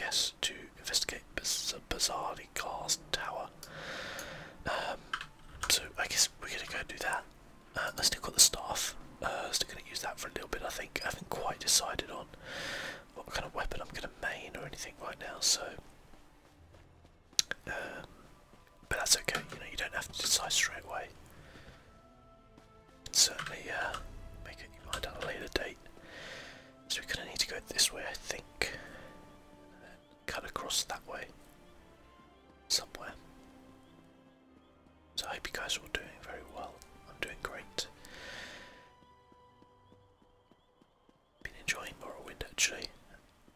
guess, to investigate Barilzars Tower. So I guess we're going to go and do that. I still got the staff. Still going to use that for a little bit, I think. I haven't quite decided on what kind of weapon I'm going to main or anything right now, so... but that's okay, you don't have to decide straight away. Certainly make up your mind at a later date. So we're going to need to go this way, I think. And then cut across that way. Somewhere. So I hope you guys are all doing very well. I'm doing great. Been enjoying Morrowind actually.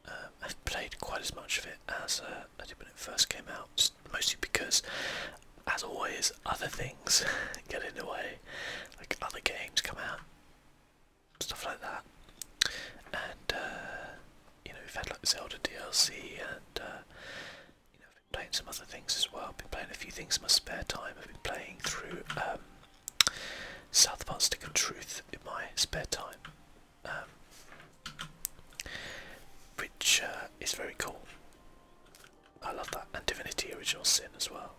I haven't played quite as much of it as I did when it first came out, just mostly because, as always, other things get in the way, like other games come out, stuff like that, and we've had like Zelda DLC, and I've been playing some other things as well. I've been playing a few things in my spare time. I've been playing through South Park Stick and Truth in my spare time. Which is very cool. I love that, and Divinity Original Sin as well.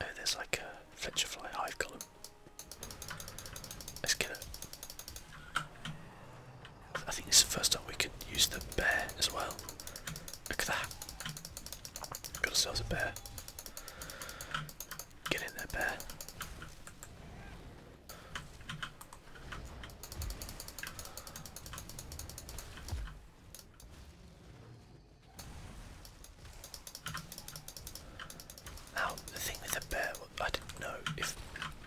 Oh, there's like a Fletcherfly hive column. Let's kill it. I think this is the first time we can use the bear as well. Look at that. Got ourselves a bear. Get in there, bear. Now, the thing with the bear, I didn't know if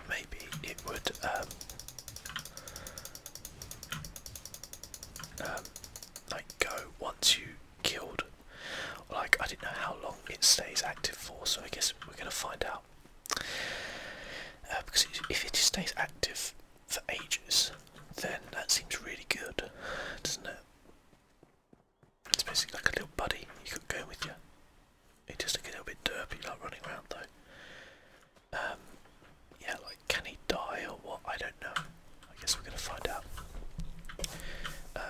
maybe it would like go once you killed. Like, I didn't know how long it stays active for, so I guess we're going to find out. Because if it stays active for ages, then that seems really good, doesn't it? It's basically like a little buddy you could go with you. It just look a little bit derpy, like running around though. Yeah, like, can he die or what? I don't know. I guess we're going to find out.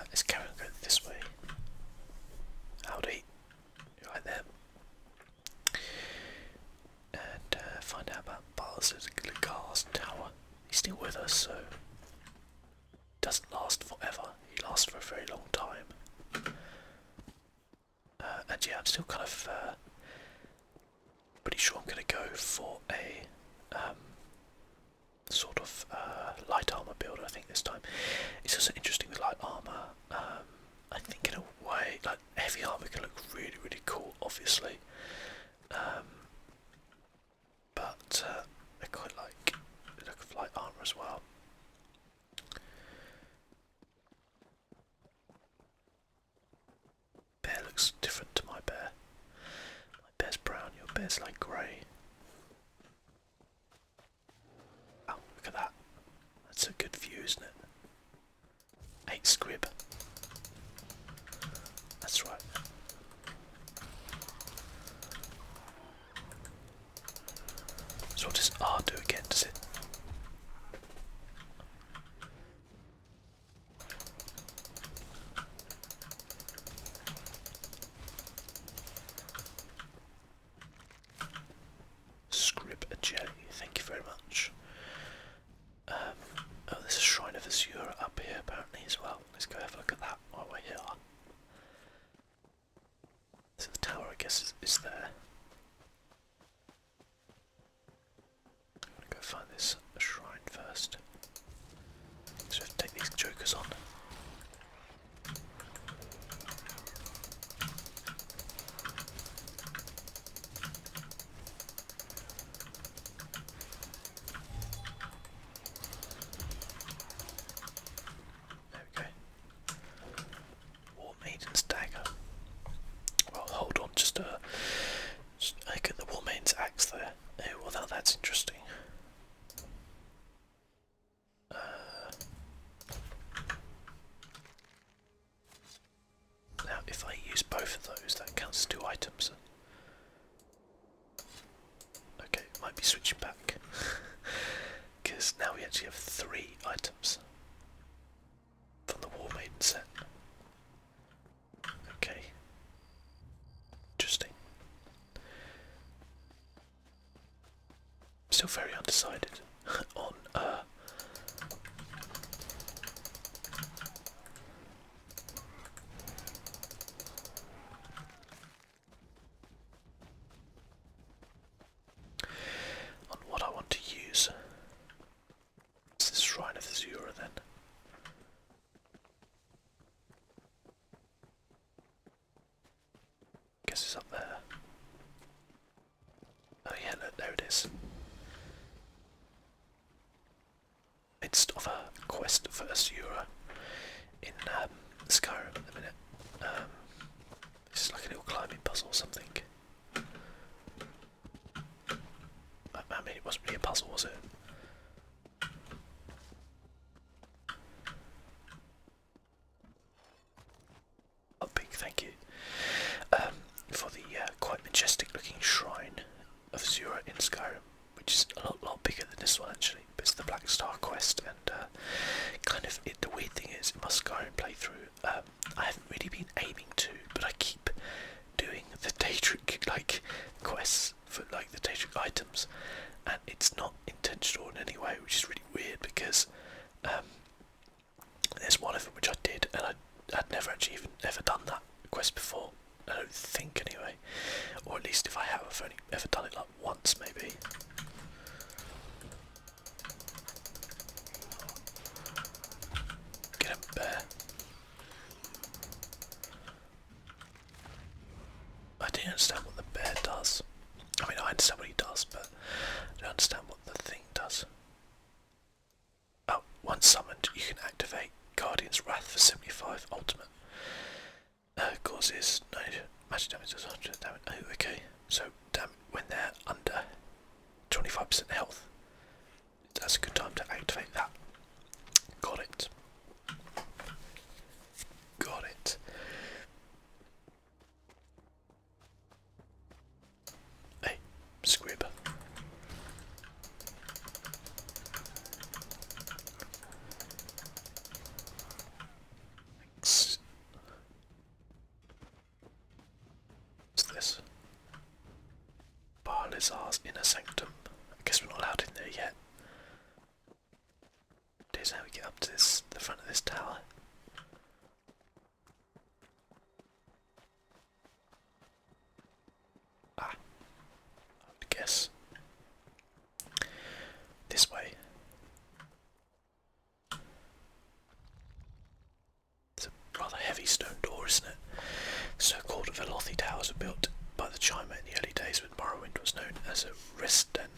Let's carry on going this way. Howdy. You're right there. And find out about Barilzars Tower. He's still with us, so doesn't last forever. He lasts for a very long time. And yeah, I'm still kind of pretty sure I'm going to go for a sort of light armor build, I think, this time. It's also interesting with light armor. I think in a way, like, heavy armor can look really, really cool, obviously. But I quite like the look of light armor as well. Bear looks different to my bear. My bear's brown, your bear's like grey. Oh, look at that. That's a good view, isn't it? 8 scrib. That's right. So what does R do again, does it? Scrib a jelly, thank you very much. Oh, there's a Shrine of Azure up here apparently as well. Let's go have a look at that while we're here. So the tower, I guess, is there. I'm gonna go find this shrine first. So we have to take these jokers on. There we go. War Maiden's dagger. Well, hold on, just look at the War Maiden's axe there. Oh, well, now that's interesting. still very undecided on what I want to use. It's this Shrine of the Zura then. Guess it's up there. Oh yeah, look, there it is. Midst of a quest for Azura in Skyrim at the minute. This is like a little climbing puzzle or something. I mean, it wasn't really a puzzle, was it? Oh, big thank you for the quite majestic looking shrine of Azura in Skyrim, which is a lot bigger than this one actually. But it's the Black Star quest, and the weird thing is, in my Skyrim playthrough, I haven't really been aiming to, but I keep doing the Daedric quests for the Daedric items, and it's not intentional in any way, which is really weird because there's one of them which I did, and I'd never actually ever done that quest before. I don't think anyway, or at least if I have, I've only ever done it once maybe. Get him, bear. I don't understand what the bear does. I mean, I understand what he does, but I don't understand what the thing does. Oh, once summoned, you can activate Guardian's Wrath for 75 ultimate. Causes 90 magic damage, does 100 damage. Oh, okay. So, when they're under 25% health, that's a good time to activate that. Got it. Got it. Hey, Squib. Thanks. What's this? Barilzars Inner Sanctum. I guess we're not allowed in there yet. Here's how we get up to the front of this tower. I would guess this way. It's a rather heavy stone door, isn't it? The so-called Velothi towers were built by the Chima in the early days when Morrowind was known as a rest den.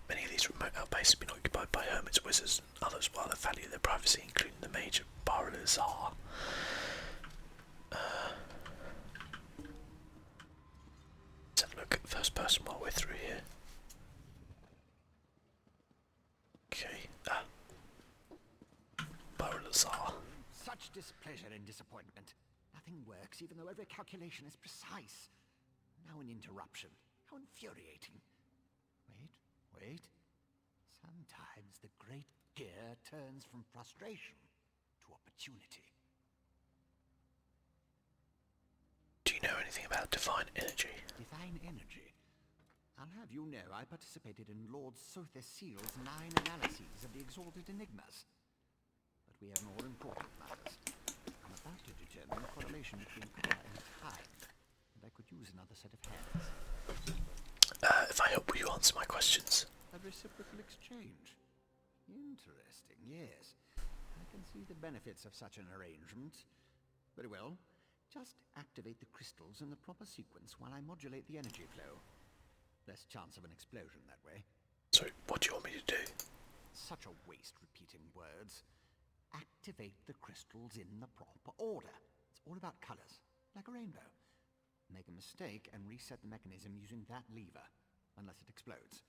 Many of these remote outposts have been occupied by hermits, wizards, and others while they value their privacy, including the major Barilzar. Let's have a look at first person while we're through here. Okay, Barilzar. Such displeasure and disappointment. Nothing works, even though every calculation is precise. Now an interruption. How infuriating. Wait. Sometimes the great gear turns from frustration to opportunity. Do you know anything about divine energy? Divine energy? I'll have you know I participated in Lord Vivecs' 9 analyses of the exalted enigmas. But we have more important matters. I'm about to determine the correlation between power and time, and I could use another set of hands. If I help, will you answer my questions? A reciprocal exchange. Interesting, yes. I can see the benefits of such an arrangement. Very well. Just activate the crystals in the proper sequence while I modulate the energy flow. Less chance of an explosion that way. So, what do you want me to do? Such a waste repeating words. Activate the crystals in the proper order. It's all about colors, like a rainbow. Make a mistake and reset the mechanism using that lever, unless it explodes.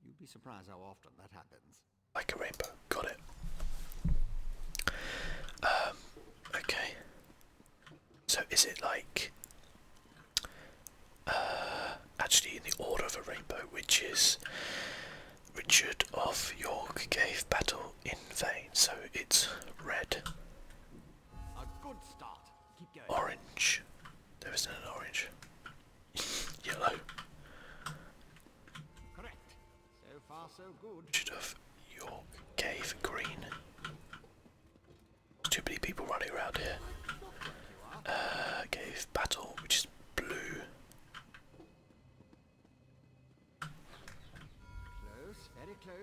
You'd be surprised how often that happens. Like a rainbow. Got it. Okay. So is it like actually in the order of a rainbow, which is Richard of York gave battle in vain, so it's red, A good start. Keep going. orange, there isn't an orange, yellow, Correct. So far, so good.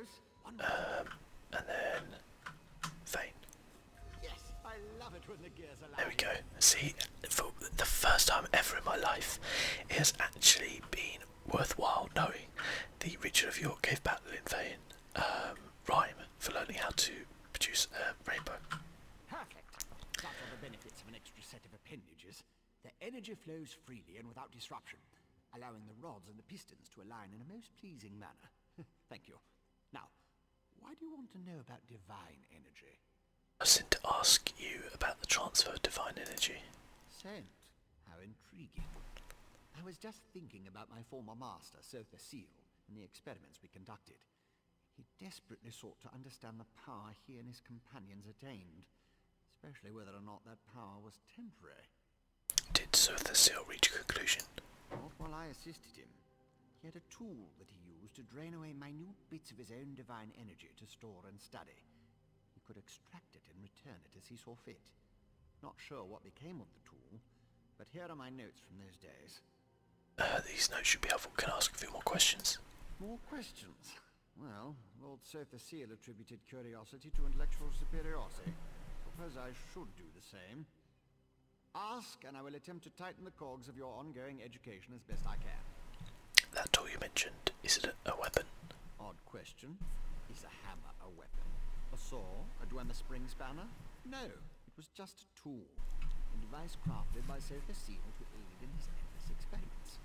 close. One more. And then Vane. Yes, I love it when the gears align. There we go. See, for the first time ever in my life, it has actually been worthwhile knowing the Richard of York gave battle in Vane rhyme for learning how to produce a rainbow. Perfect. Such are the benefits of an extra set of appendages. The energy flows freely and without disruption, allowing the rods and the pistons to align in a most pleasing manner. Thank you. Now, why do you want to know about divine energy? I was sent to ask you about the transfer of divine energy. Sent? How intriguing. I was just thinking about my former master, Sotha Seal, and the experiments we conducted. He desperately sought to understand the power he and his companions attained, especially whether or not that power was temporary. Did Sotha Seal reach a conclusion? Not while I assisted him. He had a tool that he used to drain away minute bits of his own divine energy to store and study. He could extract it and return it as he saw fit. Not sure what became of the tool, but here are my notes from those days. These notes should be helpful. Can I ask a few more questions? More questions? Well, Lord Sotha Seal attributed curiosity to intellectual superiority. Suppose I should do the same. Ask, and I will attempt to tighten the cogs of your ongoing education as best I can. That tool you mentioned, is it a weapon? Odd question. Is a hammer a weapon? A saw? A Dwemer spring spanner? No, it was just a tool. A device crafted by Sotha Seal to aid in his endless experiments.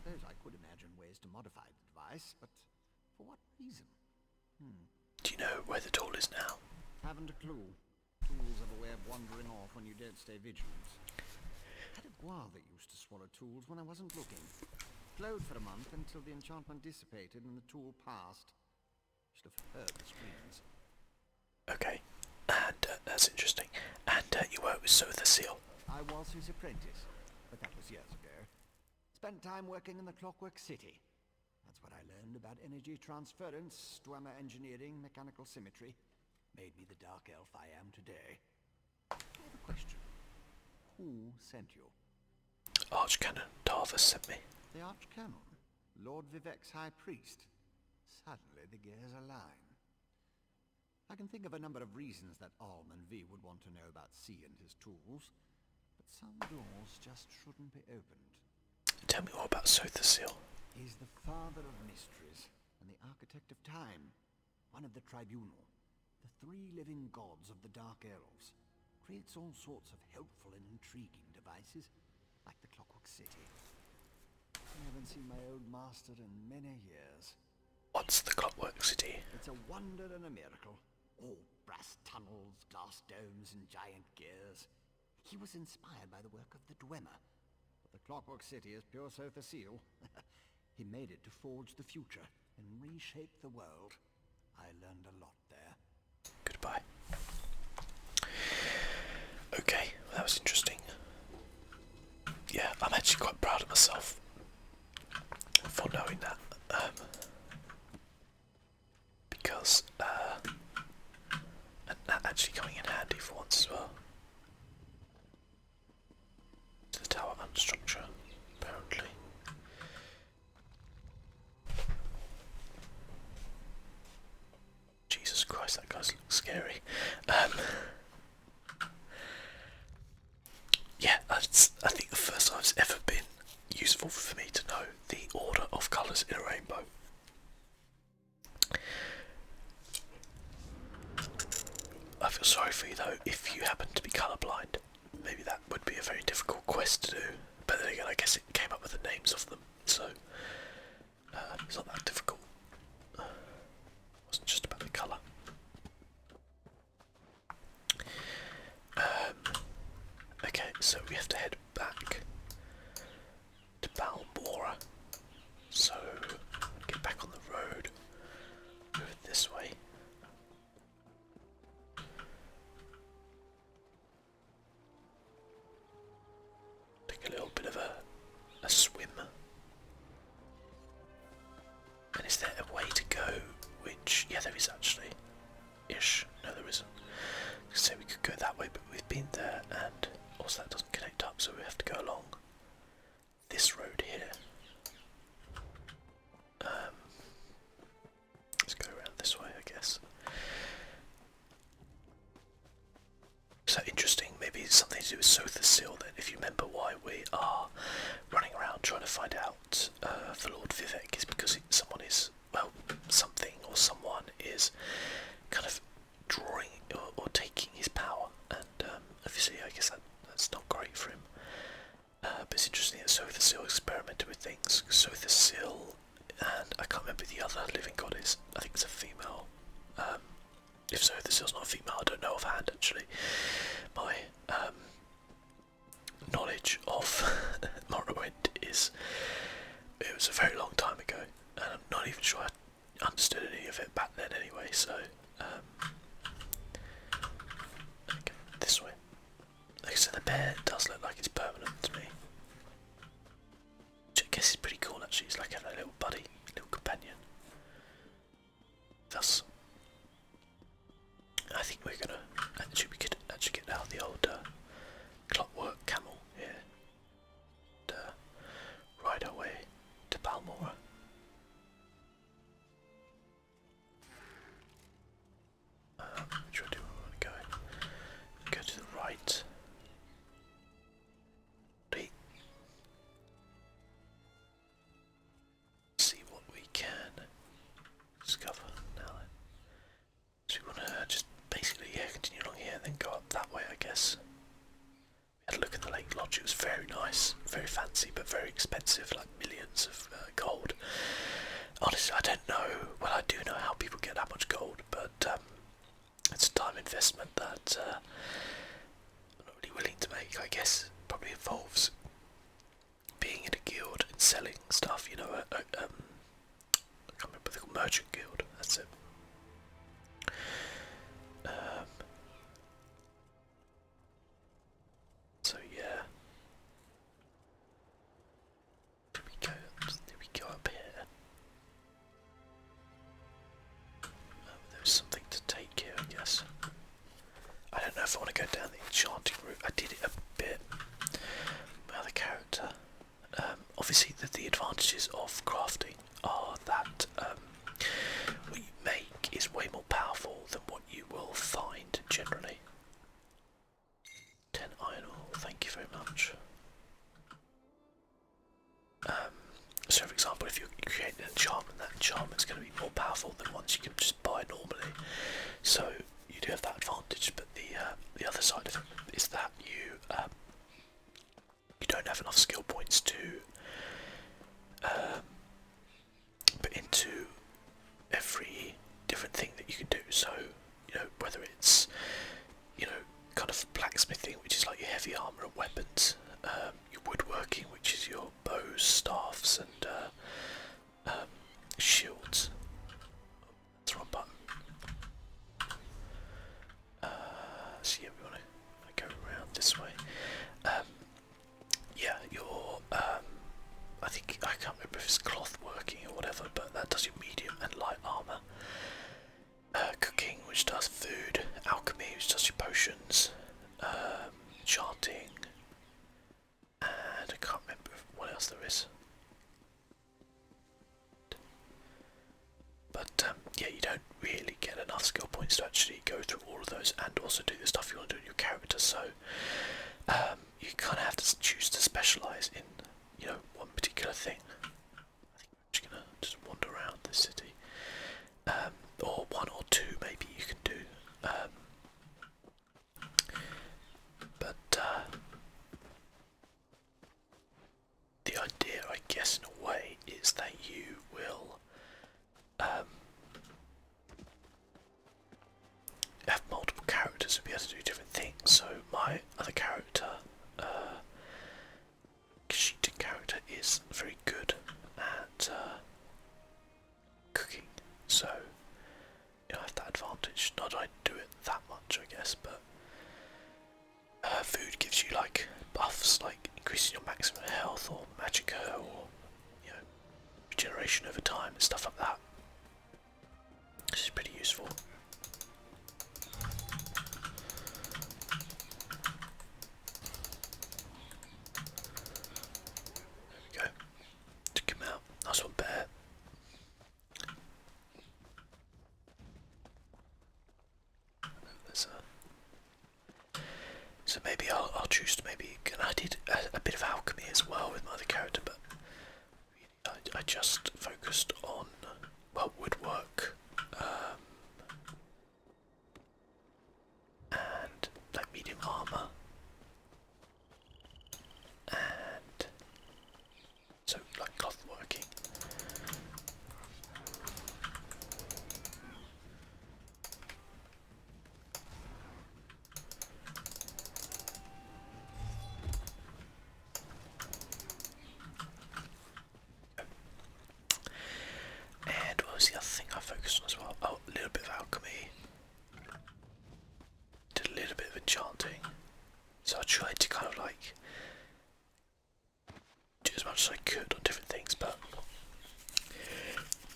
Suppose I could imagine ways to modify the device, but for what reason? Do you know where the tool is now? Haven't a clue. Tools have a way of wandering off when you don't stay vigilant. Had a guar that used to swallow tools when I wasn't looking. Glowed for a month until the enchantment dissipated and the tool passed. Should have heard the screams. Okay, and that's interesting. And you work with Sotha Seal? I was his apprentice, but that was years ago. Spent time working in the Clockwork City. That's what I learned about energy transference, Dwemer engineering, mechanical symmetry. Made me the dark elf I am today. I have a question. Who sent you? Archcanon Darvas sent me. The Archcanon, Lord Vivecs' High Priest. Suddenly the gears align. I can think of a number of reasons that Alm and V would want to know about C and his tools, but some doors just shouldn't be opened. Tell me more about Sotha Seal. He's the father of mysteries and the architect of time, one of the tribunal, the three living gods of the Dark Elves. Creates all sorts of helpful and intriguing devices, like the Clockwork City. I haven't seen my old master in many years. What's the Clockwork City? It's a wonder and a miracle. All brass tunnels, glass domes, and giant gears. He was inspired by the work of the Dwemer. But the Clockwork City is pure Sotha Seal. He made it to forge the future and reshape the world. I learned a lot there. Goodbye. Okay, well, that was interesting. Yeah, I'm actually quite proud of myself for knowing that. Because, and that actually coming in handy for once as well. The tower under structure, apparently. Jesus Christ, that guy looks scary. Yeah, I think the first time it's ever been useful for me to know the order of colours in a rainbow. I feel sorry for you though if you happen to be colourblind. Maybe that would be a very difficult quest to do. But then again, I guess it came up with the names of them, so it's not that difficult. It wasn't just about the colour. Okay, so we have to head back to Balmora. So out for Lord Vivecs is because someone is, well, something or someone is kind of drawing or taking his power, and obviously I guess that's not great for him. But it's interesting that Sothersil experimented with things. Sothersil, and I can't remember the other living goddess. I think it's a female. If Sothersil's not a female, I don't know offhand actually. My knowledge of Morrowind it was a very long time ago, and I'm not even sure I understood any of it back then anyway, so okay, this way. Like I said, the bear does look like it's permanent to me. Which I guess is pretty cool actually, it's like having a little buddy, little companion. Thus, I think we could actually get out the old clockwork camel here and ride our way to Balmora. Which way do we want to go? Go to the right. See what we can discover now then. So we want to just basically continue along here and then go up that way, I guess. We had a look at the Lake Lodge. It was very nice, very fancy, but very expensive, like millions of gold. Honestly, I don't know. Well, I do know how people get that much gold, but it's a time investment that I'm not really willing to make. I guess probably involves being in a guild and selling stuff. You know, I can't remember the merchant guild. That's it. So yeah. Did we go up here? There's something to take here, I guess. I don't know if I want to go down the enchanting route. I did it a bit. My other character. Obviously, the advantages of crafting are that what you make is way more powerful than what you will find generally. 10 iron ore, thank you very much. So for example, if you create an enchantment, that enchantment's going to be more powerful than ones you can just buy normally. So you do have that advantage, but the other side of it is that you don't have enough skill points to put into every different thing that you can do. So, you know, whether it's, you know, kind of blacksmithing, which is like your heavy armour and weapons, your woodworking, which is your bows, staffs, and shields. That's the wrong button. So yeah, we want to go around this way. Yeah, your I think, I can't remember if it's cloth working or whatever, but that does your medium and light armour. Cooking, which does food. Alchemy, which does your potions. Enchanting, and I can't remember what else there is. But yeah, you don't really get enough skill points to actually go through all of those and also do the stuff you want to do in your character. So you kind of have to choose to specialise in, you know, one particular thing. I think we're just gonna wander around this city, or one or two maybe you can do. But the idea, I guess, in a way, is that you will have multiple characters and be able to do different things. So my other character, Kashita character, is very good at cooking. So you know, I have that advantage. Not that I do it that much, I guess, but food gives you like buffs, like increasing your maximum health or magicka, or you know, regeneration over time and stuff like that. This is pretty useful. There we go. Took him out. Nice one, bear. So maybe I'll choose to maybe, and I did a bit of alchemy as well with my other character, but just focused on, well, woodwork, and like medium armour, and so like cloth working. And what was the other thing I focused on as well? Oh, a little bit of alchemy. Did a little bit of enchanting. So I tried to kind of like do as much as I could on different things, but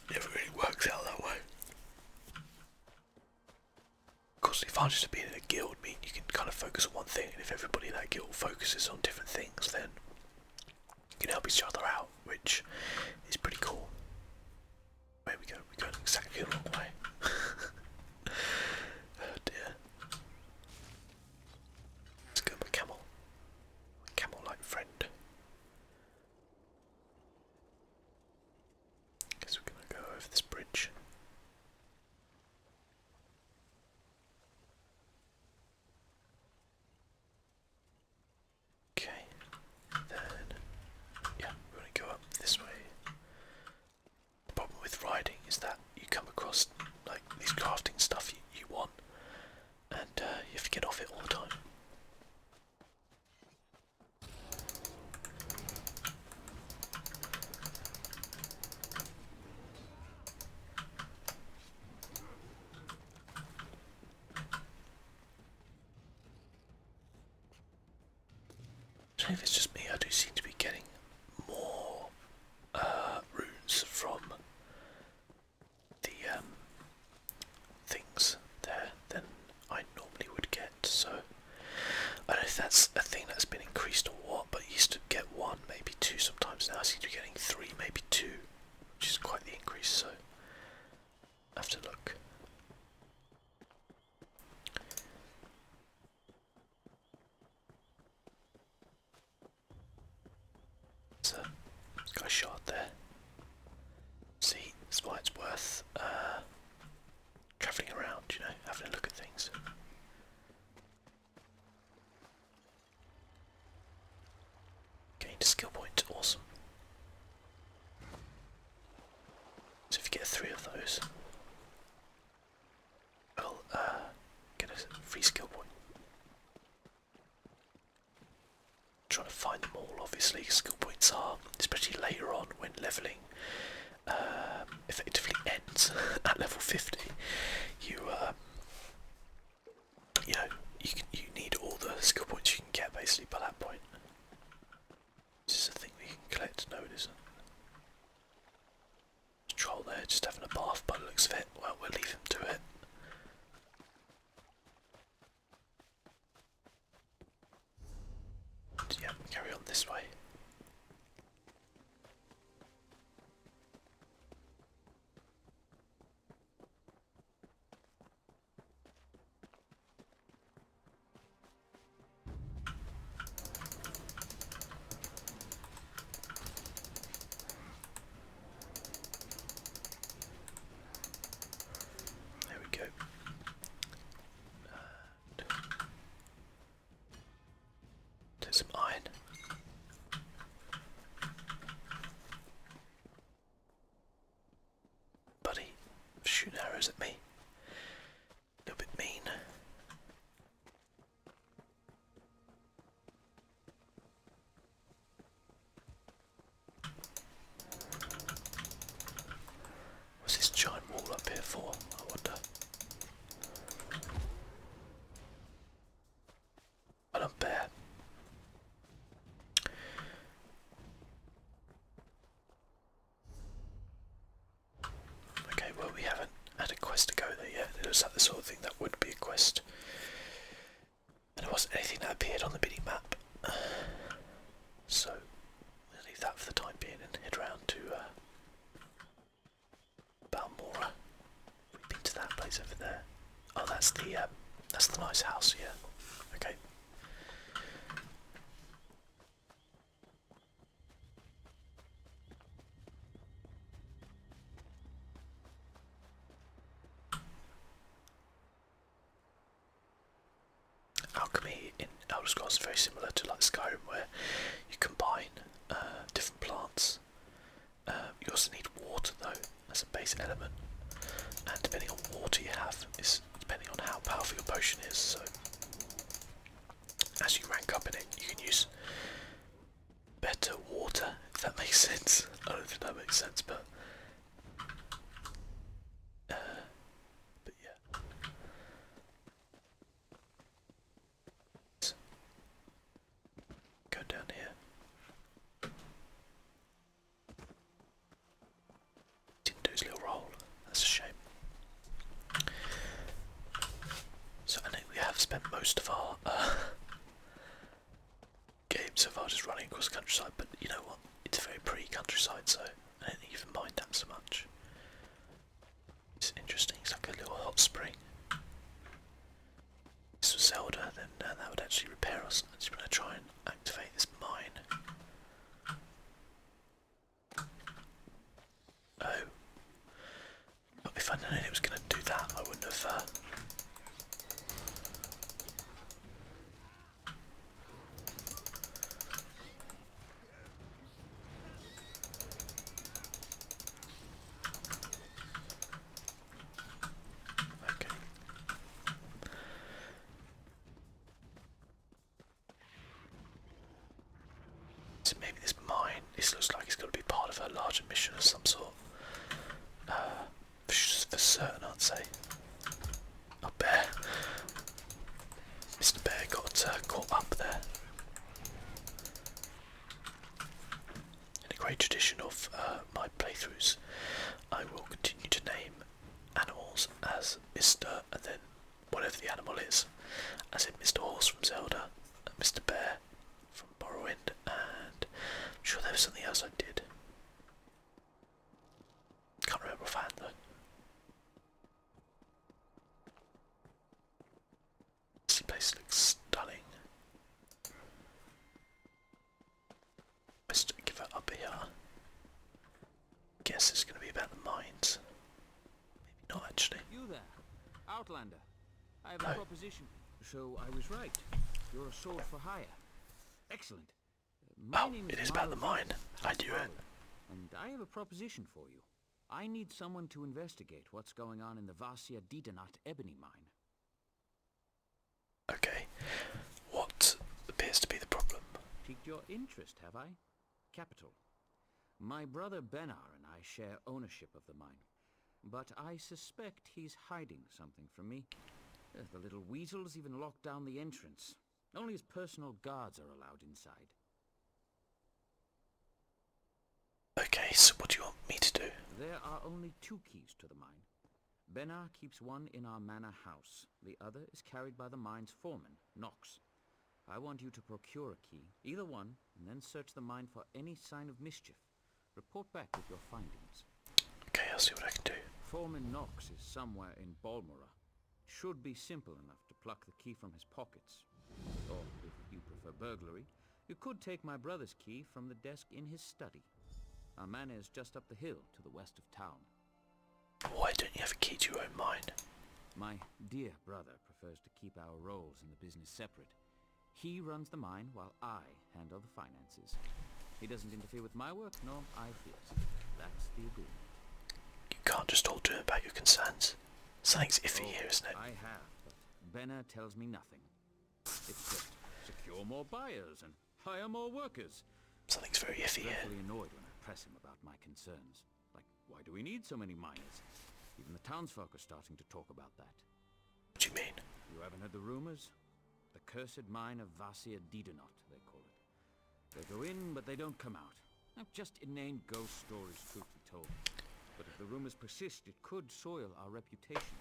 it never really works out that way. Of course, the advantage of being in a guild mean you can kind of focus on one thing, and if everybody in that guild focuses on different things, then you can help each other out, which is pretty cool. There we go, we're going exactly the wrong way. Oh dear. Let's go my camel. My camel-like friend. Guess we're gonna go over this bridge. Okay, then yeah, we're gonna go up this way. The problem with riding is that you come across like these crafting stuff you want, and you have to get off it all the time. I don't know if it's just me, I do seem to be getting more runes from the things there than I normally would get, so I don't know if that's a thing that's been increased or what, but I used to get one, maybe two sometimes. Now I seem to be getting three, maybe two, which is quite the increase, so I have to look. So, got a shard there. See, that's why it's worth travelling around, you know, having a look at things. Gained a skill point, awesome. So if you get 3 of those, we'll get a free skill point. Trying to find them all, obviously. Skill points are, especially later on when levelling effectively ends at level 50, you know, you need all the skill points you can get basically by that point. This is a thing we can collect. No, it isn't. Troll there, just having a bath by the looks of it. Well, we'll leave him to it. Yeah, carry on this way. There we go. There's some iron. Buddy, shooting arrows at me. A little bit mean. What's this giant wall up here for, I wonder? Well, I'm bare. Okay, well, we haven't had a quest to go there yet. It looks like the sort of thing that would be a quest. And there wasn't anything that appeared on the mini map. So, we'll leave that for the time being and head round to Balmora. We've been to that place over there. Oh, that's the nice house, yeah. Okay. alchemy in Elder Scrolls is very similar to like Skyrim, where you combine different plants. You also need water though as a base element, and depending on what water you have is depending on how powerful your potion is. So as you rank up in it, you can use better water, if that makes sense. I don't think that makes sense, but yeah. Go down here. Didn't do his little roll. That's a shame. So I think we have spent most of our game so far just running across the countryside, but you know what? It's a very pretty countryside, so I don't even mind that so much. It's interesting. It's like a little hot spring. If this was Zelda, then that would actually repair us. I'm just going to try and activate this mine. Oh. But if I'd known it was going to do that, I wouldn't have... Okay. So maybe this mine, this looks like it's got to be part of a larger mission of some sort. For certain, I'd say. Oh, Bear. Mr. Bear got caught up there. In a great tradition of my playthroughs, I will continue to name animals as Mr. and then whatever the animal is. As in Mr. Horse from Zelda, and Mr. Bear from Morrowind, and I'm sure there was something else I did. Can't remember offhand though. This place looks stunning. Let's give it up here. Guess it's going to be about the mines. Maybe not actually. You there, Outlander. I have a proposition. So I was right. You're a sword for hire. Excellent. My name it is is about the mine. I do it. And I have a proposition for you. I need someone to investigate what's going on in the Vasia Ditanat Ebony mine. Okay. What appears to be the problem? Piqued your interest, have I? Capital. My brother Benar and I share ownership of the mine, but I suspect he's hiding something from me. The little weasels even locked down the entrance. Only his personal guards are allowed inside. Okay, so what do you want me to do? There are only 2 keys to the mine. Benar keeps one in our manor house. The other is carried by the mine's foreman, Nox. I want you to procure a key, either one, and then search the mine for any sign of mischief. Report back with your findings. Okay, I'll see what I can do. Foreman Nox is somewhere in Balmora. Should be simple enough to pluck the key from his pockets. Or, if you prefer burglary, you could take my brother's key from the desk in his study. Our manor is just up the hill to the west of town. Why don't you have a key to your own mine? My dear brother prefers to keep our roles in the business separate. He runs the mine while I handle the finances. He doesn't interfere with my work, nor I his. That's the agreement. You can't just all do it about your concerns. Something's iffy here, isn't it? I have, but Benar tells me nothing. It's just secure more buyers and hire more workers. Something's very iffy here. I'm dreadfully annoyed when I press him about my concerns. Like, why do we need so many miners? Even the townsfolk are starting to talk about that. What do you mean? You haven't heard the rumors? The cursed mine of Vasia Ditanat, they call it. They go in, but they don't come out. Just inane ghost stories, truth be told. But if the rumors persist, it could soil our reputation.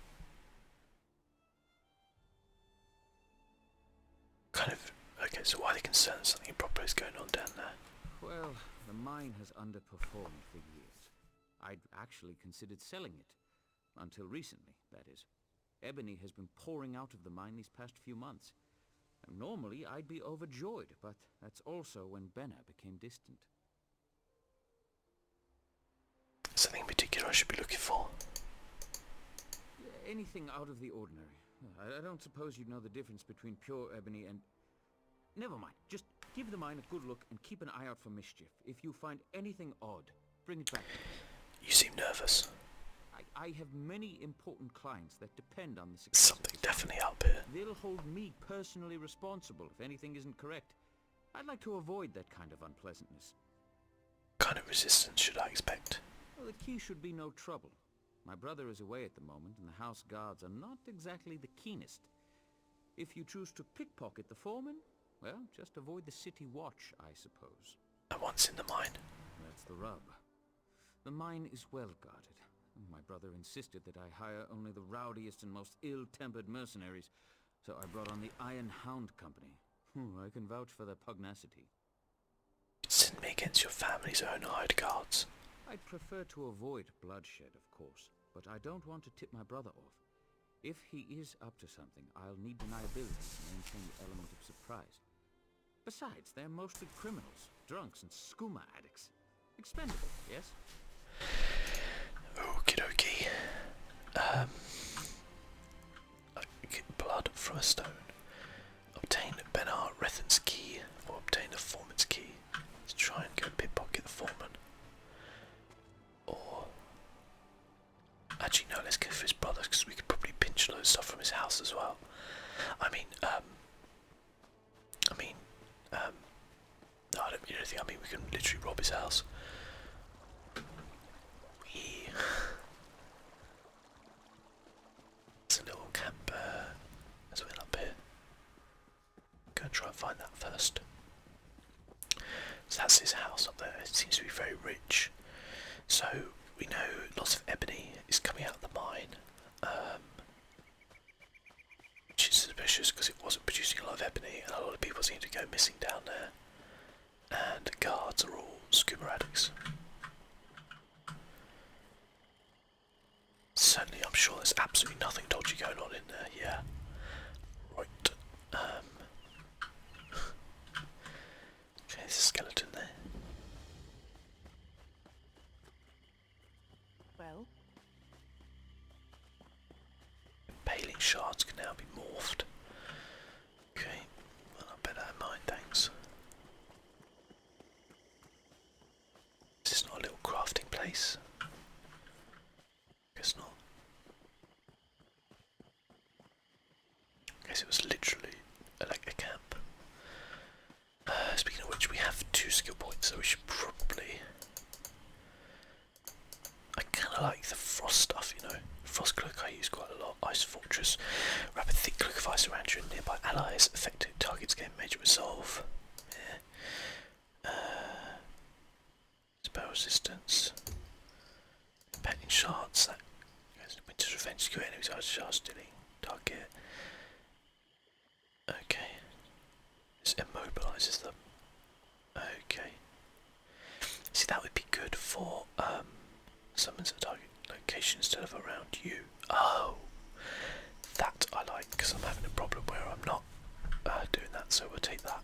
Kind of... Okay, so why are they concerned something improper is going on down there? Well, the mine has underperformed for years. I'd actually considered selling it. Until recently, that is. Ebony has been pouring out of the mine these past few months. And normally, I'd be overjoyed, but that's also when Benar became distant. Something in particular I should be looking for? Anything out of the ordinary. I don't suppose you know the difference between pure ebony and... Never mind. Just give the mine a good look and keep an eye out for mischief. If you find anything odd, bring it back to me. You seem nervous. I have many important clients that depend on the success Something of this definitely up here. They'll hold me personally responsible if anything isn't correct. I'd like to avoid that kind of unpleasantness. What kind of resistance should I expect? Well, the key should be no trouble. My brother is away at the moment, and the house guards are not exactly the keenest. If you choose to pickpocket the foreman, well, just avoid the city watch, I suppose. And once in the mine. That's the rub. The mine is well guarded. My brother insisted that I hire only the rowdiest and most ill-tempered mercenaries, so I brought on the Iron Hound Company. I can vouch for their pugnacity. Send me against your family's own hired guards. I'd prefer to avoid bloodshed, of course, but I don't want to tip my brother off. If he is up to something, I'll need deniability to maintain the element of surprise. Besides, they're mostly criminals, drunks, and skooma addicts. Expendable, yes? Okie dokie. Get blood from a stone. Obtain Benar Rethan's key, or obtain the foreman's key. Let's try and go pickpocket the foreman. Or... Actually, no, let's go for his brother, because we could probably pinch a load of stuff from his house as well. No, I don't mean anything. I mean, we can literally rob his house. It's a little camp as we're up here. Go and try and find that first. So that's his house up there. It seems to be very rich. So we know lots of ebony is coming out of the mine, which is suspicious because it wasn't producing a lot of ebony, and a lot of people seem to go missing down there. And the guards are all scuba addicts. Certainly, I'm sure there's absolutely nothing dodgy going on in there. Yeah. Right. Okay, there's a skeleton there. Well? Impaling shards can now be morphed. Okay, well, I'll bear that in mind, thanks. Is this not a little crafting place? Guess not. Guess it was literally like a camp. Speaking of which, we have 2 skill points, so we should probably... I kinda like the frost stuff, you know. Frost cloak I use quite a lot. Ice fortress. Rapid thick cloak of ice around you and nearby allies. Affected targets gain major resolve. Yeah. Spell resistance. Impacting shards. That goes to Winter's Revenge. Secure enemies are shards stealing. Target. Okay. This immobilises them. Okay. See, that would be good for summons a target location instead of around you. Oh, that I like, because I'm having a problem where I'm not doing that, so we'll take that.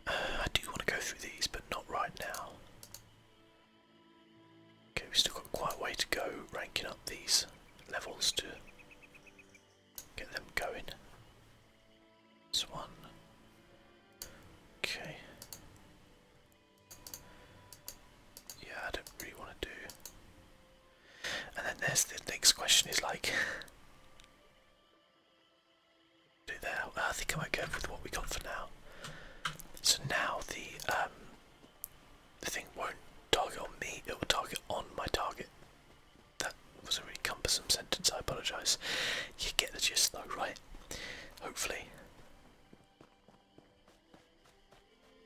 I do want to go through these, but not right now. Okay, we've still got quite a way to go ranking up these levels to get them going. This one. Okay. Yeah, I don't really want to do. And then there's the next question is like... do there. Well, I think I might go with what we got for now. So now the thing won't target on me, it will target on my target. That was a really cumbersome sentence, I apologise. You get the gist though, right? Hopefully.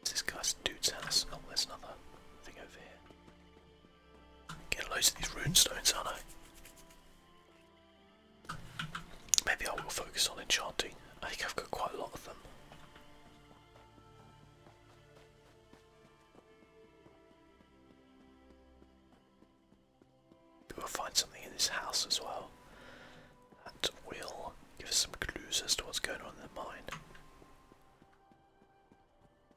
This guy's dude's house. Oh, there's another thing over here. Get loads of these rune stones, aren't I? Maybe I will focus on enchanting. I think I've got quite a lot of them. We'll find something in this house as well. That will give us some clues as to what's going on in the mine.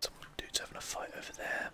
Some dude's having a fight over there.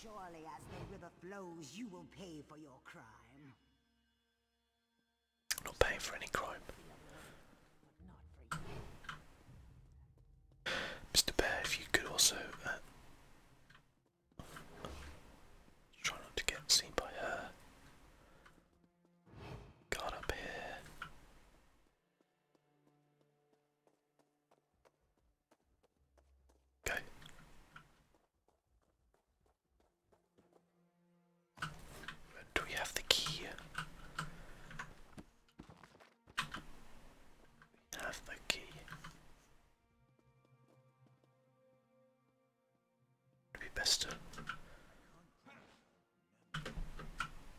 Surely as the river flows, you will pay for your crime. I'm not paying for any crime. Mr. Bear, if you could also try not to get seen by her. Guard up here. Okay. Do we have the key? We have the key. It'd be best to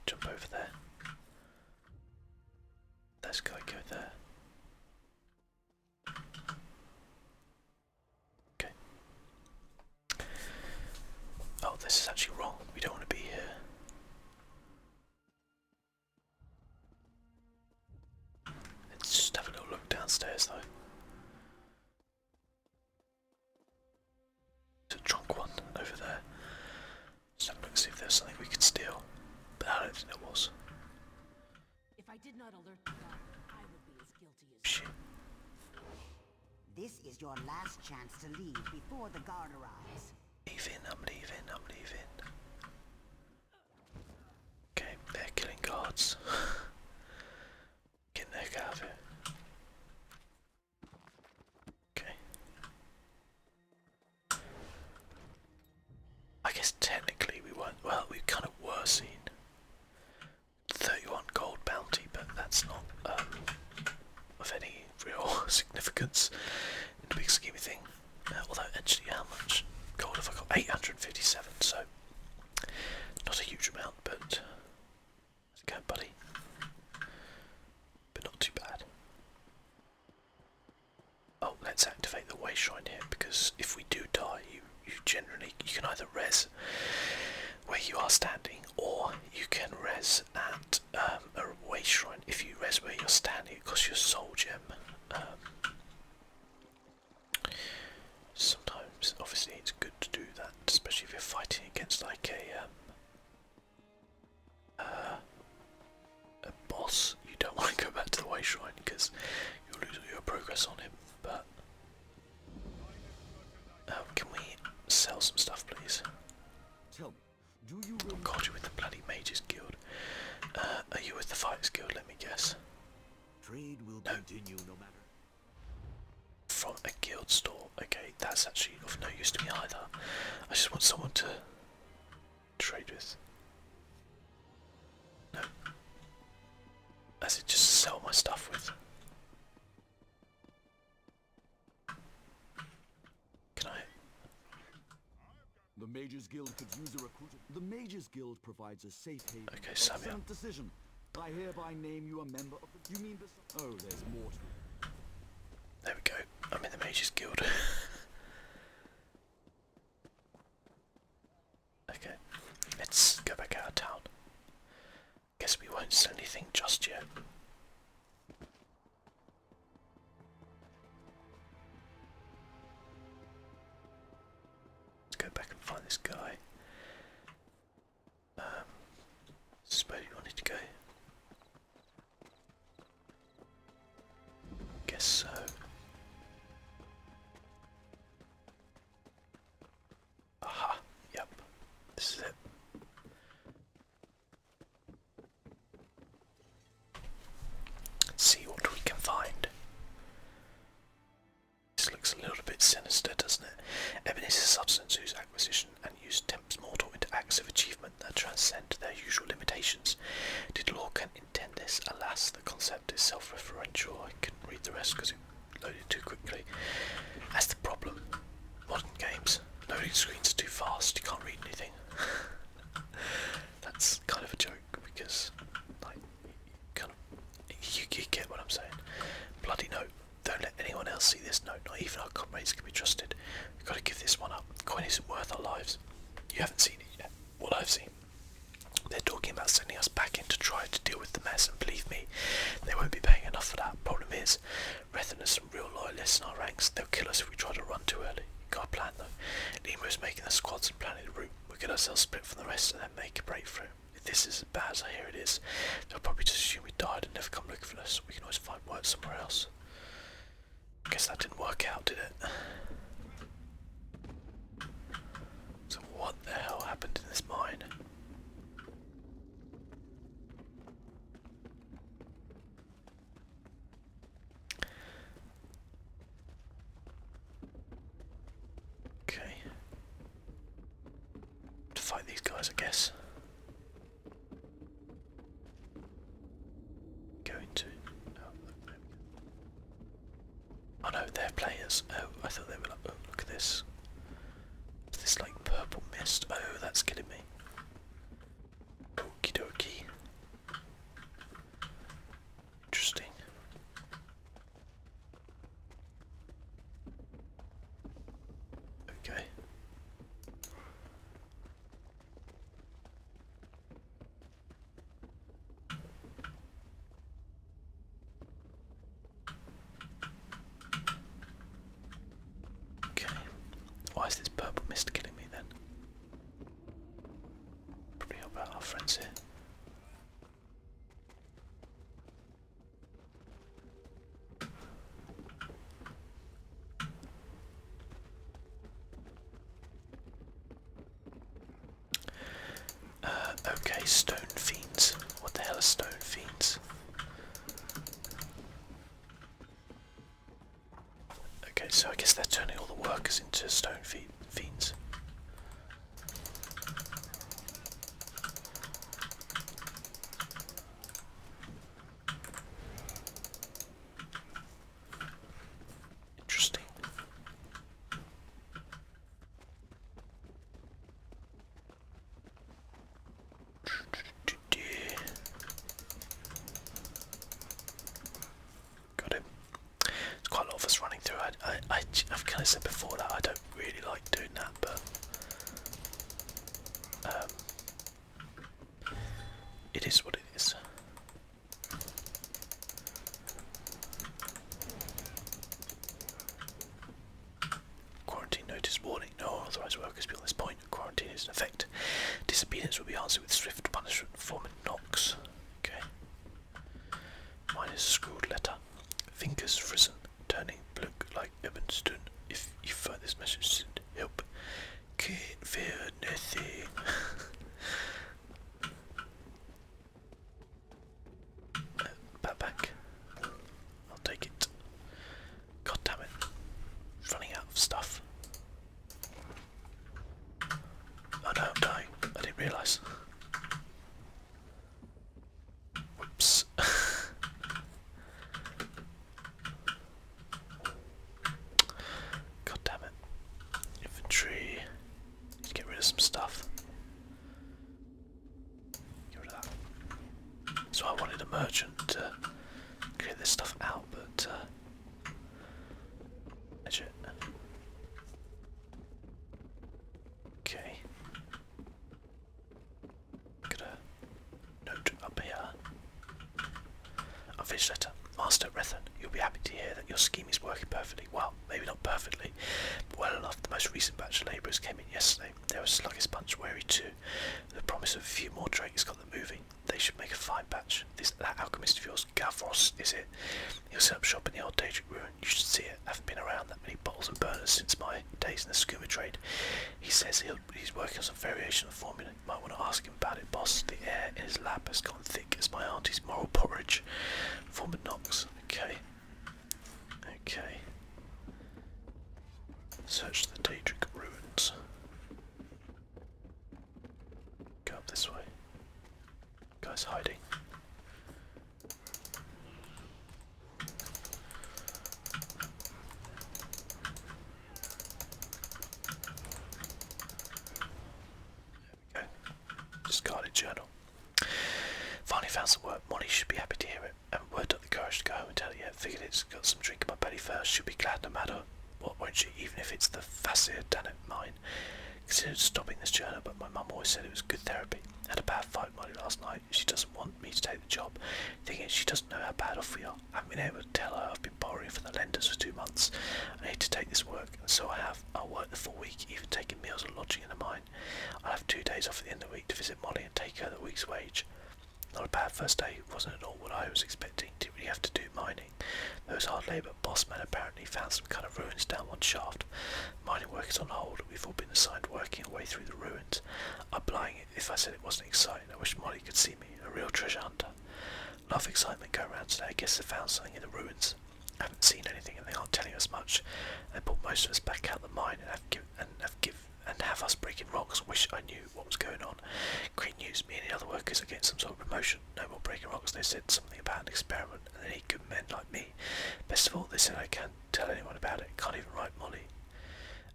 jump over there. Let's go there. Okay. Oh, this is actually wrong. We don't want to be here. Let's just have a little look downstairs though. There's a trunk one over there. Just have a look, see if there's something we could steal. But I don't think there was. If I did not alert the guard, I would be as guilty as Shit. This is your last chance to leave before the guard arrives. I'm leaving. Okay, they're killing guards. Get the heck out of here. Okay. I guess technically we weren't, well, we kind of were seen. 31 gold bounty, but that's not of any real significance in the big scheme of thing. Although actually, how much gold have I got? 857, so not a huge amount, but let's go, buddy. But not too bad. Oh, let's activate the way shrine here, because if we do die, you can either res where you are standing, or you can res at a way shrine. If you res where you're standing, it costs you a soul gem. Sometimes, obviously, it's good to do that, especially if you're fighting against like a boss. You don't want to go back to the way shrine because you'll lose all your progress on him. But can we sell some stuff, please? Tell me, do you Oh God, you're with the bloody Mages Guild. Are you with the Fighters Guild? Let me guess. trade will continue no matter? From a guild store. Okay, that's actually of no use to me either. I just want someone to trade with. No. As it just sell my stuff with. Can I? The Mages Guild could use a recruiter. The Mages Guild provides a safe haven. Okay, Samuel. Excellent decision. I hereby name you a member of the... You mean this? Oh, there's more to it. There we go. I'm in the Mages Guild. Okay, let's go back out of town. Guess we won't sell anything just yet. Let's go back and find this guy. Suppose you wanted to go. Guess so. Aha, yep. This is it. Let's see what we can find. This looks a little bit sinister, doesn't it? Ebony is a substance whose acquisition and use tempts mortal into acts of achievement that transcend their usual limitations. Did Lorcan intend this? Alas, the concept is self-referential. I couldn't read the rest because it loaded too quickly. That's the problem. Modern games, loading screens are too fast, you can't read anything. That's kind of a joke because, like, you get what I'm saying. Bloody note. Don't let anyone else see this note, not even our comrades can be trusted. We've got to give this one up. Coin isn't worth our lives. You haven't seen it yet. What I've seen. They're talking about sending us back in to try to deal with the mess, and believe me, they won't be paying enough for that. Problem is, Rethan has some real loyalists in our ranks. They'll kill us if we try to run too early. Got a plan though. Lima's making the squads and planning the route. We're get ourselves split from the rest and then make a breakthrough. If this is as bad as I hear it is, they'll probably just assume we died and never come looking for us. We can always find work somewhere else. I guess that didn't work out, did it? So what the hell happened in this mine? Okay. To fight these guys, I guess. Going to. Oh no, they're players. Oh, I thought they were like. Oh, look at this. This like purple mist. Oh, that's killing me. Okie dokie. Interesting. Okay. Okay. Why is this purple mist killing me then? Probably help out our friends here. Okay, stone fiends. What the hell are stone fiends? Okay, so I guess they're turning all the workers into stone fiends. Interesting. Got him. There's quite a lot of us running through. I've kind of said before that I don't really like doing that, but it is what it is. Quarantine notice warning. No authorised workers beyond this point. Quarantine is in effect. Disobedience will be answered with swift punishment. Foreman knocks. Okay. Mine is a scrawled letter. Fingers frozen, turning blue like Evanston. If you find this message, send help. Can't feel nothing. Backpack. I'll take it. God damn it. Running out of stuff. Oh no, I'm dying. I didn't realise. Whoops. God damn it. Inventory. Need to get rid of some stuff. Get rid of that. So I wanted a merchant to clear this stuff out, but edge it. Okay. Got a note up here. Unfinished letter. Master Rethan, you'll be happy to hear that your scheme is working perfectly. Well, maybe not perfectly, but well enough. The most recent batch of labourers came in yesterday. They were sluggish bunch, wary too. The promise of a few more drakes got them moving. They should make a fine batch. That alchemist of yours, Gavros, is it? He'll set up shop in the old Daedric ruin. You should see it. I haven't been around that many bottles and burners since my days in the skooma trade. He says he's working on some variation of the formula. You might want to ask him about it, boss. The air in his lab has gone thick as my auntie's moral porridge. Foreman knocks. Okay. Okay. Search the Daedric ruins. Go up this way. Guy's hiding. There we go. Discarded journal. Finally found some work. Molly should be happy to hear it. Haven't worked up the courage to go home and tell it yet. Figured it's got some drink in my belly first. She'll be glad no matter what, won't she? Even if it's the Fasir Danet mine. Considered stopping this journal, but my mum always said it was good therapy. Had a bad fight with Molly last night. She doesn't want me to take the job. Thing is, she doesn't know how bad off we are. I haven't been able to tell her I've been borrowing from the lenders for 2 months. I need to take this work, and so I have. I'll work the full week, even taking meals and lodging in the mine. I'll have 2 days off at the end of the week to visit Molly and take her the week's wage. Not a bad first day, wasn't at all what I was expecting. Didn't really have to do mining. There was hard labour. Boss man apparently found some kind of ruins down one shaft. Mining work is on hold. We've all been assigned working our way through the ruins. I'm lying if I said it wasn't exciting. I wish Molly could see me, a real treasure hunter. A lot of excitement going around today. I guess they found something in the ruins. I haven't seen anything and they aren't telling us much. They pulled most of us back out of the mine and have us breaking rocks. Wish I knew what was going on. Great news, me and the other workers are getting some sort of promotion. No more breaking rocks. They said something about an experiment and they need good men like me. Best of all, they said I can't tell anyone about it. Can't even write Molly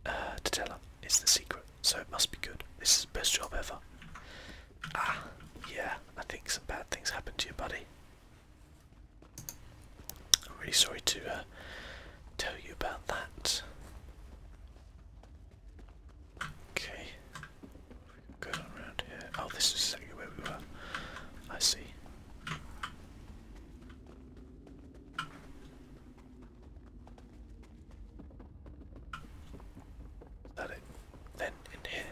to tell her. It's the secret, so it must be good. This is the best job ever. Yeah, I think some bad things happened to you, buddy. I'm really sorry to tell you about that. Okay, going on around here. Oh, this is exactly where we were. I see. Is that it? Then in here.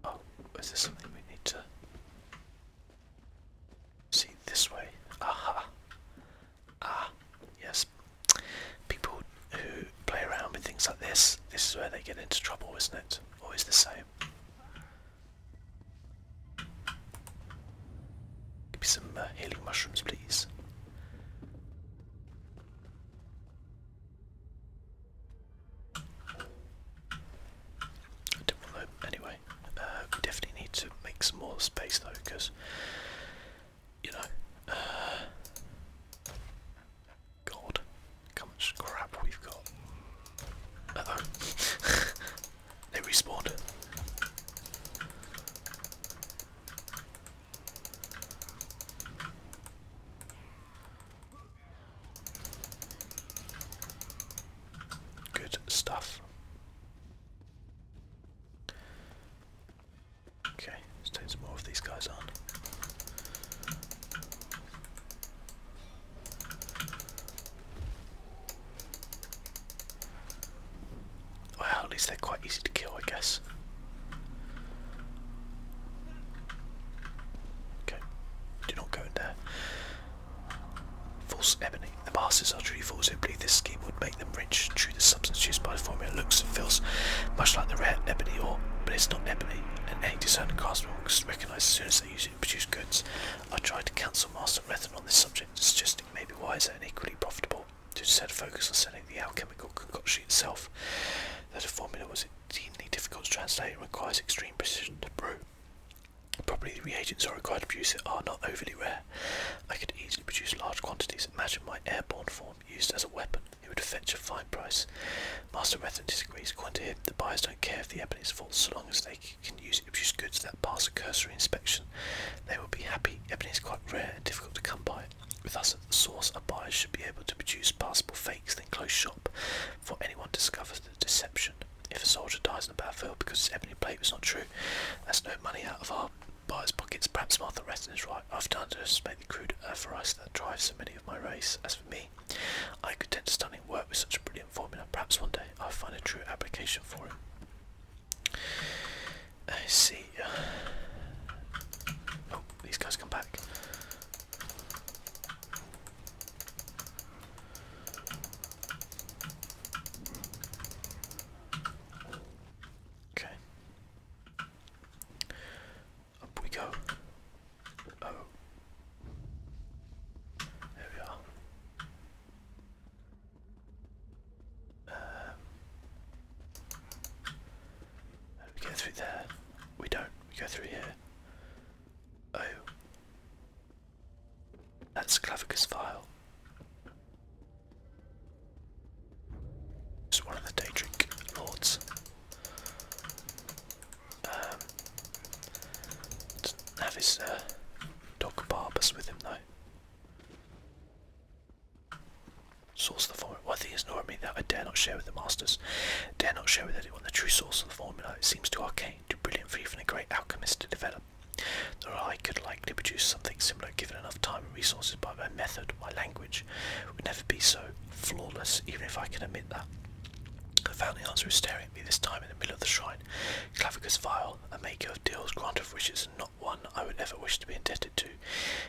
Oh, is there something we need to see this way? Aha. Yes. People who play around with things like this is where they get into trouble, isn't it? Always the same. Give me some healing mushrooms, please. I don't want them anyway. We definitely need to make some more space though, because, you know, God, how much crap we've got. Uh-oh. They respawned. Good stuff. Okay, let's take some more of these guys on. Well, at least they're quite easy to kill, I guess. Okay, do not go in there. False Ebony. The masters are truly fools who believe this scheme would make them rich. True, the substance used by the formula looks and feels much like the rare ebony ore, but it's not ebony, and any discerning craftsman will recognise as soon as they use it to produce goods. I tried to counsel Master Rethan on this subject, suggesting it may be wiser and equally profitable to instead focus on selling the alchemical concoction itself. Though the formula was exceedingly difficult to translate and requires extreme precision to brew. Probably the reagents are required to produce it are not overly rare. I could easily produce large quantities. Imagine my airborne form used as a weapon. It would fetch a fine price. Master Rethan disagrees. According to him, the buyers don't care if the ebony is false, so long as they can use it to produce goods that pass a cursory inspection. They will be happy. Ebony is quite rare and difficult to come by. With us at the source, our buyers should be able to produce passable fakes, then close shop before anyone discovers the deception. If a soldier dies in a battlefield because his ebony plate was not true, that's no money out of our buyers' pockets. Perhaps Master Rethan is right. I've done to underestimate the crude avarice that drives so many of my race. As for me, I could tend to stunning work with such a brilliant formula. Perhaps one day I'll find a true application for it. I see. Oh, these guys come back. Okay. Up we go. Oh. There we are. How do we get through there? We don't. We go through here. Oh. That's Clavicus' file. It's one of the Daedric lords. Doesn't have his dog Barbus with him though. Source of the formula. One thing is ignoring me that I dare not share with the masters. Dare not share with anyone the true source of the formula. It seems too arcane, too brilliant for even a great alchemist to develop. Though I could likely produce something similar given enough time and resources, but my method, my language, would never be so flawless, even if I can admit that. found the answer is staring at me, this time in the middle of the shrine. Clavicus Vial, a maker of deals, granter of wishes, and not one I would ever wish to be indebted to. It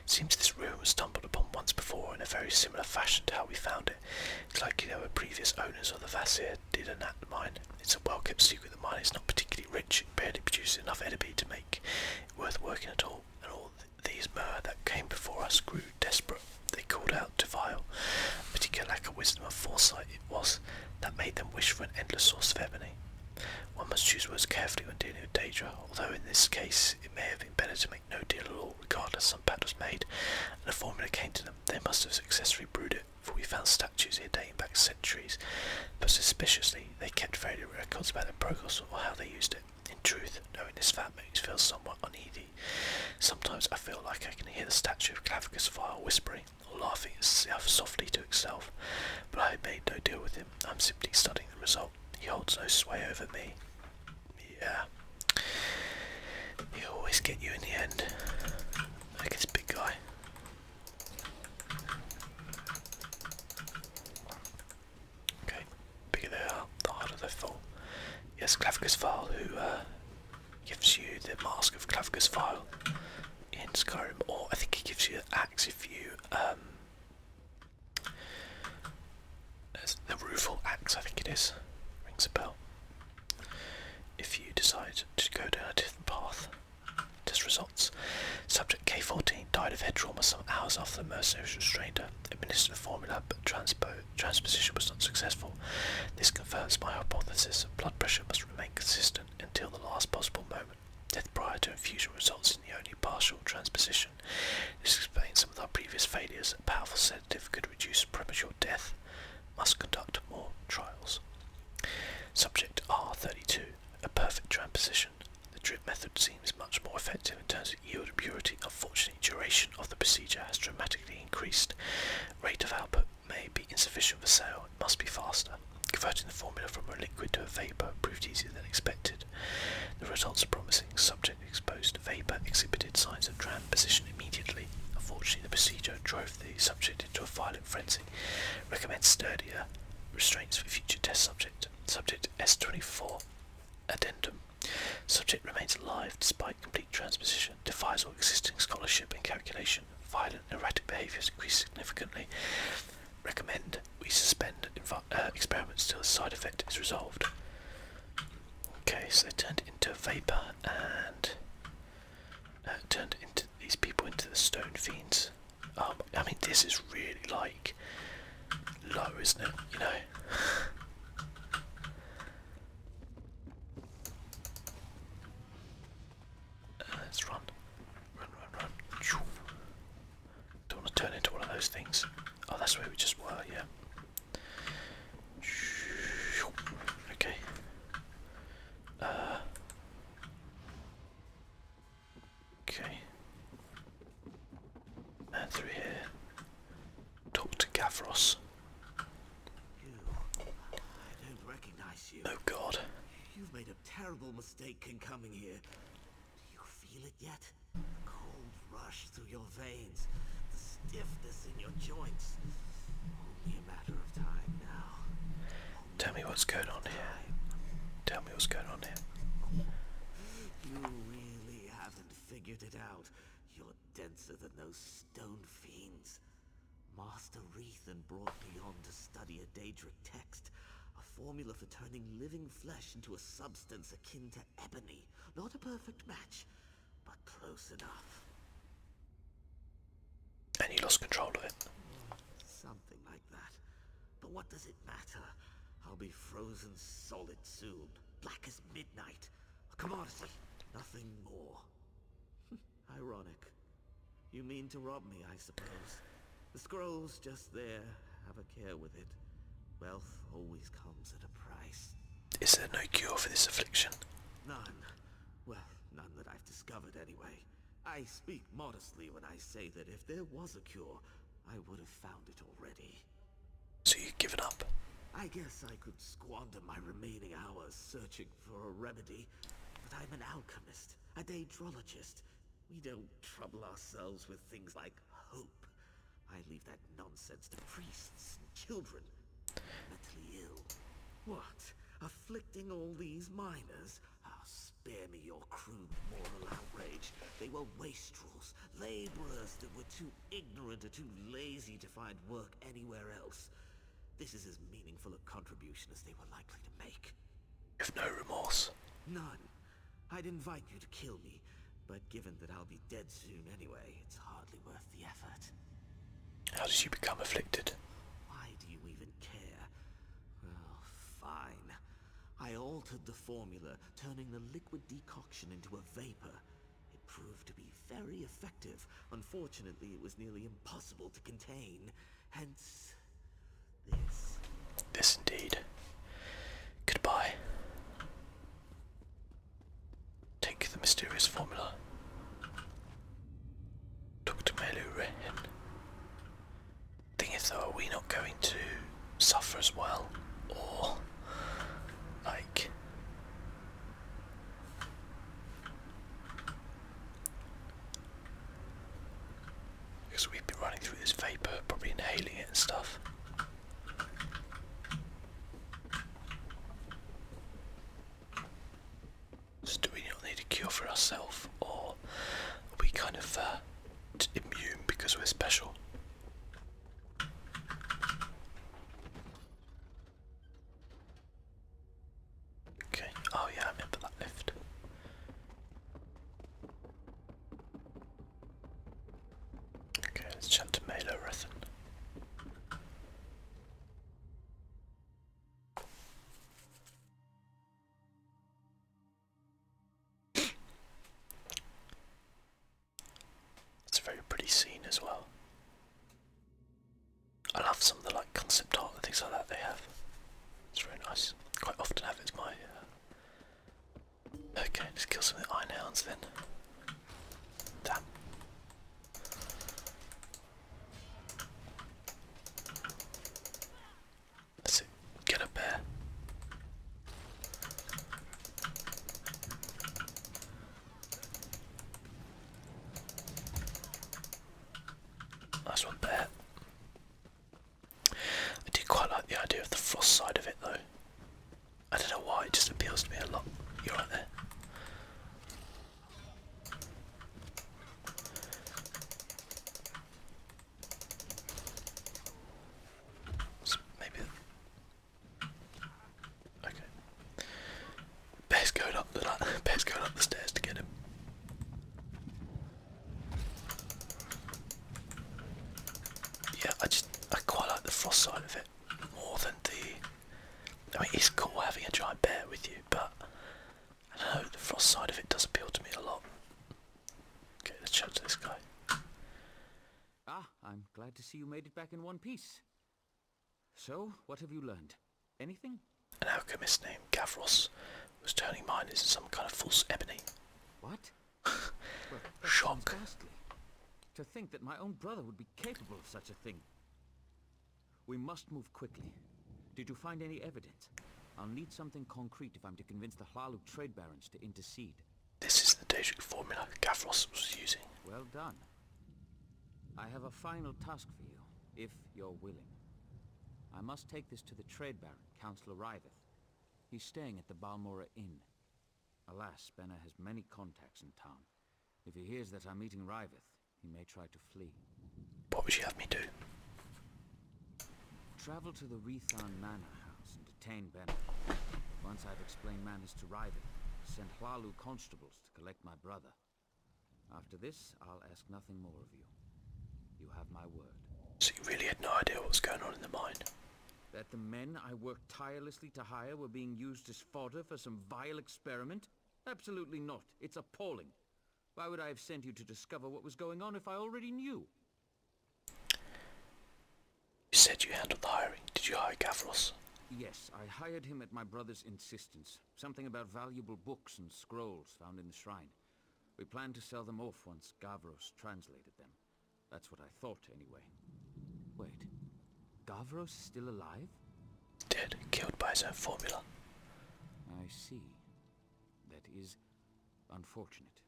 seems this room was stumbled upon once before in a very similar fashion to how we found it. It's likely there were previous owners of the Vasir did a gnat mine. It's a well-kept secret. The mine is not particularly rich. It barely produces enough Ebony to make it worth working at all. And all these mer that came before us grew desperate. They called out to Vial. A particular lack of wisdom and foresight it was that made them wish for an endless source of Ebony. One must choose words carefully when dealing with Daedra, although in this case it may have been better to make no deal at all. Regardless, some pact was made, and a formula came to them. They must have successfully brewed it, for we found statues here dating back centuries, but suspiciously they kept very little records about their progress or how they used it. In truth, knowing this fact makes me feel somewhat uneasy. Sometimes I feel like I can hear the statue of Clavicus Vial whispering, or laughing softly to itself, but I made no deal with him. I'm simply studying the result. He holds no sway over me. Yeah. He'll always get you in the end. Look at this big guy. Okay. Bigger they are, the harder they fall. Yes, Clavicus Vial, who gives you the mask of Clavicus Vial in Skyrim, or I think he gives you an axe if you the rueful axe, I think it is. Rings a bell. If you decide to go down a different path. Test results. Subject K14 died of head trauma some hours after the mercenaries restrained her. Administered a formula, but transposition was not successful. This confirms my hypothesis. Blood pressure must remain consistent until the last possible moment. Death prior to infusion results in the only partial transposition. This explains some of our previous failures. A powerful sedative could reduce premature death. Must conduct more trials. Subject R32. A perfect transposition. The drip method seems much more effective in terms of yield and purity. Unfortunately, duration of the procedure has dramatically increased. Rate of output may be insufficient for sale. It must be faster. Converting the formula from a liquid to a vapour proved easier than expected. The results are promising. Subject exposed to vapour exhibited signs of transposition immediately. Unfortunately, the procedure drove the subject into a violent frenzy. Recommend sturdier restraints for future test subject. Subject S24. Addendum. Subject remains alive despite complete transposition. Defies all existing scholarship and calculation. Violent erratic behaviours increase significantly. Recommend we suspend experiments till the side effect is resolved. Okay, so they turned into vapour and turned into these people into the stone fiends. I mean, this is really like low, isn't it? You know. Let's run. Run. Don't want to turn into one of those things. Oh, that's where we just were, yeah. Okay. Okay. And through here. Talk to Gavros. I don't recognize you. Oh God. You've made a terrible mistake in coming here. Do you feel it yet? The cold rush through your veins, the stiffness in your joints. Only a matter of time now. Tell me what's going on here. Tell me what's going on here. You really haven't figured it out. You're denser than those stone fiends. Master Reethan brought me on to study a Daedric text. A formula for turning living flesh into a substance akin to ebony. Not a perfect match, but close enough. And you lost control of it. Something like that. But what does it matter? I'll be frozen solid soon. Black as midnight. A commodity. Nothing more. Ironic. You mean to rob me, I suppose. The scroll's just there. Have a care with it. Wealth always comes at a price. Is there no cure for this affliction? None. Well, none that I've discovered anyway. I speak modestly when I say that if there was a cure, I would have found it already. So you've given up? I guess I could squander my remaining hours searching for a remedy, but I'm an alchemist, a daedrologist. We don't trouble ourselves with things like hope. I leave that nonsense to priests and children. Mentally ill. What? Afflicting all these miners? Ah, spare me your crude moral outrage. They were wastrels, laborers that were too ignorant or too lazy to find work anywhere else. This is as meaningful a contribution as they were likely to make. You have no remorse. None. I'd invite you to kill me, but given that I'll be dead soon anyway, it's hardly worth the effort. How did you become afflicted? Why do you even care? Well, fine. I altered the formula, turning the liquid decoction into a vapor. It proved to be very effective. Unfortunately, it was nearly impossible to contain. Hence, this. This indeed. Goodbye. Take the mysterious formula. Dr. Melurehin. Thing is though, are we not going to suffer as well? Or, like... Because we've been running through this vapour, probably inhaling it and stuff. So do we not need a cure for ourselves, or are we kind of immune because we're special? Okay, oh yeah, I remember that lift. Okay, let's chat to Mela Rethen. It's a very pretty scene as well. I love some of the like concept art and things like that they have. It's very nice. Quite often have it as my okay, let's kill some of the iron hounds then. Damn. That's it. Get a bear. Nice one, bear. I do quite like the idea of the frost side of it though. I don't know why, it just appeals to me a lot. You're right there. So maybe... Okay. Bear's going up the stairs to get him. Yeah, I quite like the frost side of it more than the... I mean, it's cool having a giant bear with you, but I don't know, the frost side of it does appeal to me a lot. Okay, let's chat to this guy. Ah, I'm glad to see you made it back in one piece. So, what have you learned? Anything? An alchemist named Gavros was turning miners into some kind of false ebony. What? Well, that Shock. sounds ghastly. To think that my own brother would be capable of such a thing. We must move quickly. Did you find any evidence? I'll need something concrete if I'm to convince the Hlalu trade barons to intercede. This is the Daedric formula Gavros was using. Well done. I have a final task for you, if you're willing. I must take this to the trade baron, Councillor Riveth. He's staying at the Balmora Inn. Alas, Benna has many contacts in town. If he hears that I'm meeting Riveth, he may try to flee. What would you have me do? Travel to the Rethan Manor House and detain Benna. Once I've explained matters to Riveth, send Hlalu constables to collect my brother. After this, I'll ask nothing more of you. You have my word. So you really had no idea what was going on in the mine? That the men I worked tirelessly to hire were being used as fodder for some vile experiment? Absolutely not. It's appalling. Why would I have sent you to discover what was going on if I already knew? You said you handled the hiring. Did you hire Gavros? Yes, I hired him at my brother's insistence. Something about valuable books and scrolls found in the shrine. We planned to sell them off once Gavros translated them. That's what I thought, anyway. Wait. Gavros still alive? Dead, killed by his own formula. I see. That is unfortunate.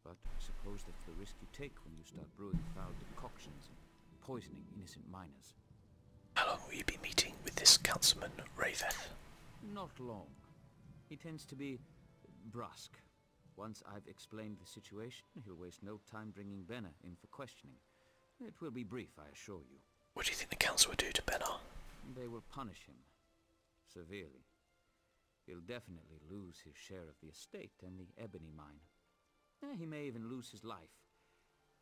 But I suppose that's the risk you take when you start brewing foul decoctions and poisoning innocent miners. How long will you be meeting with this councilman, Raveth? Not long. He tends to be brusque. Once I've explained the situation, he'll waste no time bringing Benna in for questioning. It will be brief, I assure you. What do you think the council would do to Benar? They will punish him severely. He'll definitely lose his share of the estate and the Ebony mine. He may even lose his life.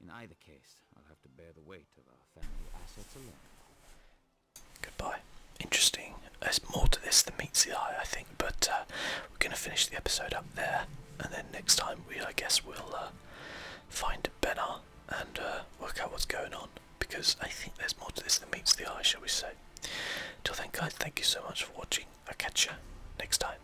In either case, I'll have to bear the weight of our family assets alone. Goodbye. Interesting. There's more to this than meets the eye, I think, but we're going to finish the episode up there, and then next time I guess we'll find Benar and work out what's going on, because I think there's more to this than meets the eye, shall we say. Till then, guys, thank you so much for watching. I'll catch you next time.